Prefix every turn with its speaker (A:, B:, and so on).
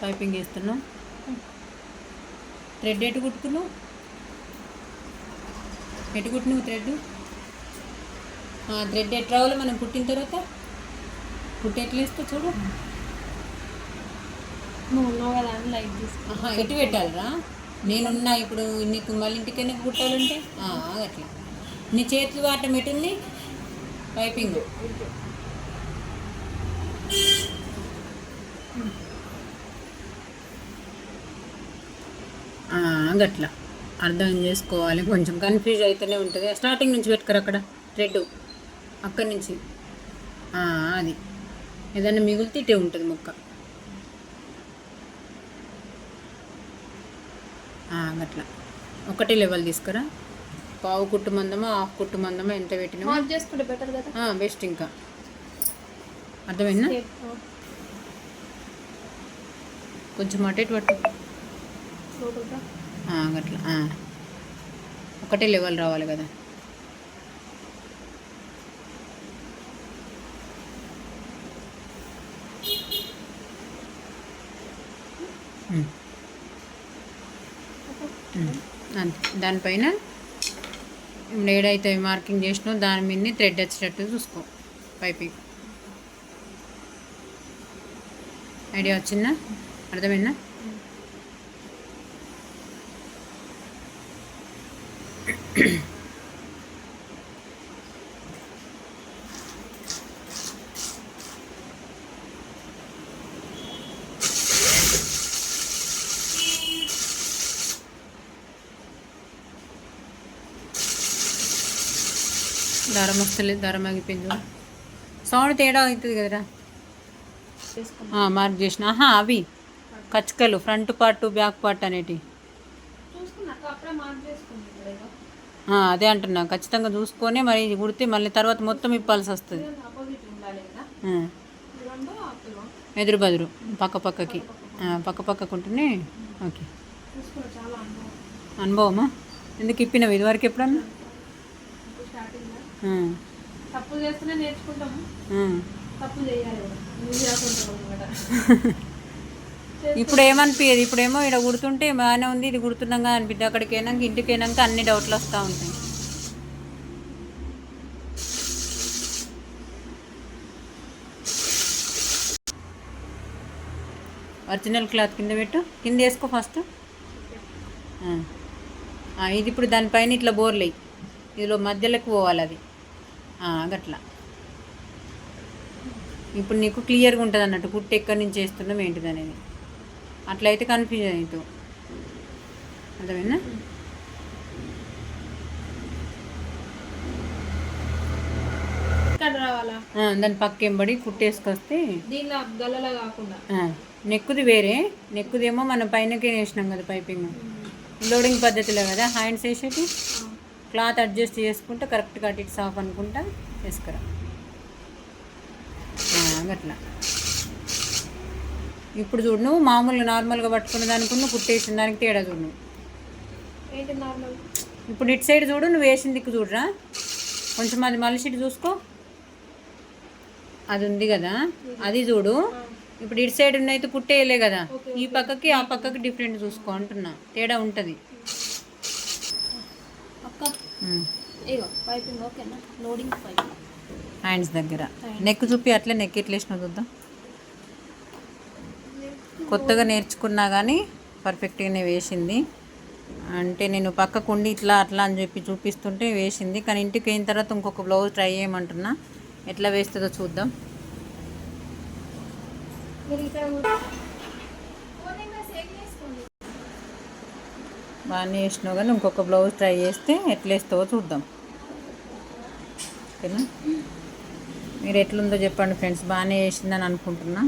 A: Piping వేస్తున్నావు. Thread ఎటు కుట్టుకున్నావు? ఎటు కుట్టినావు థ్రెడ్? థ్రెడ్ ఎటు రావాలి మనం కుట్టిన తర్వాత? కుట్టి ఎట్లా వేస్తావు చూడు.
B: నువ్వు ఉన్నావు కదా అని లైట్ తీసుకో.
A: ఎటు పెట్టాలిరా? నేనున్నా ఇప్పుడు నీకు మళ్ళీ ఇంటికైనా కుట్టాలంటే అట్లా. నీ చేతులు వాటం ఎటుంది? పైపింగ్ గట్లా అర్థం చేసుకోవాలి. కొంచెం కన్ఫ్యూజ్ అయితేనే ఉంటుంది. స్టార్టింగ్ నుంచి పెట్టుకరు అక్కడ థ్రెడ్, అక్కడి నుంచి అది ఏదన్నా మిగిలితే ఇటే ఉంటుంది ముక్క. గట్లా ఒకటే లెవెల్ తీసుకురా. పావు కుట్టు మందమా హాఫ్ కుట్టు మందమా ఎంత పెట్టినా
B: చేసుకుంటే బెటర్ కదా,
A: బెస్ట్. ఇంకా అర్థమైందా? కొంచెం అటు ఇటు పట్టు. గట్లా ఒకటే లెవెల్ రావాలి కదా. అంతే. దానిపైన ఏడైతే మార్కింగ్ చేసినావు దాని మీద థ్రెడ్ వచ్చేటట్టు చూసుకో. పైపింగ్ ఐడియా వచ్చిందా? అర్థమైందా? దారం వస్తలేదు, దారం ఆగిపోయింది. సౌండ్ తేడా అవుతుంది కదరా. మార్క్ చేసిన అవి కచ్చకలు ఫ్రంట్ పార్ట్ బ్యాక్ పార్ట్ అనేటివి అదే అంటున్నా. ఖచ్చితంగా చూసుకొని మరి ఇది కుడితే మళ్ళీ తర్వాత మొత్తం ఇప్పాల్సి వస్తుంది. ఎదురు బదురు పక్క పక్కకి ఉంటేనే ఓకే. అనుభవమా? ఎందుకు ఇప్పినవి ఇదివరకు ఎప్పుడన్నా?
B: తప్పు చేస్తూనే నేర్చుకుంటాము, తప్పు చేయాలి.
A: ఇప్పుడు ఏమనిపించదు. ఇప్పుడేమో ఇక్కడ కుడుతుంటే బాగానే ఉంది, ఇది కుడుతున్నాం కదా అనిపిద్ది. అక్కడికి వెళ్ళాక ఇంటికి వెళ్ళాక అన్ని డౌట్లు వస్తూ ఉంటాయి. ఒరిజినల్ క్లాత్ కింద పెట్టు, కింద వేసుకో ఫస్ట్. ఇది ఇప్పుడు దానిపైన ఇట్లా బోర్లే, ఇదిలో మధ్యలోకి పోవాలి అది గట్లా. ఇప్పుడు నీకు క్లియర్గా ఉంటుంది అన్నట్టు కుట్టు ఎక్కడి నుంచి వేస్తున్నాం ఏంటిది అనేది. అట్లయితే కన్ఫ్యూజన్ అవుతావు. అర్థమైందా? దాని పక్క ఎంబడి కుట్టేసుకొస్తే
B: దీనిలో గల్లలా కాకుండా
A: నెక్కుది వేరే. నెక్కుదేమో మనం పైనకే వేసినాం కదా పైపింగ్, లోడింగ్ పద్ధతిలో కదా హ్యాండ్స్ వేసేటి. క్లాత్ అడ్జస్ట్ చేసుకుంటే కరెక్ట్గా అటు ఇటు సాఫ్ అనుకుంటా వేసుకురా అట్లా. ఇప్పుడు చూడు, నువ్వు మామూలుగా నార్మల్గా పట్టుకున్న దానికి నువ్వు కుట్టేసిన దానికి తేడా చూడు. నువ్వు ఇప్పుడు ఇటు సైడ్ చూడు, నువ్వు వేసిన దిక్కు చూడరా కొంచెం. అది మళ్ళీ ఇటు చూసుకో, అది ఉంది కదా అది చూడు. ఇప్పుడు ఇటు సైడ్ ఉన్నైతే కుట్టేయలే కదా, ఈ పక్కకి ఆ పక్కకి డిఫరెంట్ చూసుకో అంటున్నా, తేడా ఉంటుంది. హ్యాండ్స్ దగ్గర నెక్ చూపి, అట్లే నెక్ ఎట్లా వేసినా చూద్దాం. కొత్తగా నేర్చుకున్నా కానీ పర్ఫెక్ట్గానే వేసింది. అంటే నేను పక్కకు ఉండి ఇట్లా అట్లా అని చెప్పి చూపిస్తుంటే వేసింది. కానీ ఇంటికి అయిన తర్వాత ఇంకొక బ్లౌజ్ ట్రై చేయమంటున్నా, ఎట్లా వేస్తుందో చూద్దాం. బాగానే వేసినావు కానీ ఇంకొక బ్లౌజ్ ట్రై చేస్తే ఎట్లా వేస్తావో చూద్దాం. ఓకేనా? మీరు ఎట్లుందో చెప్పండి ఫ్రెండ్స్. బాగానే వేసిందని అనుకుంటున్నా.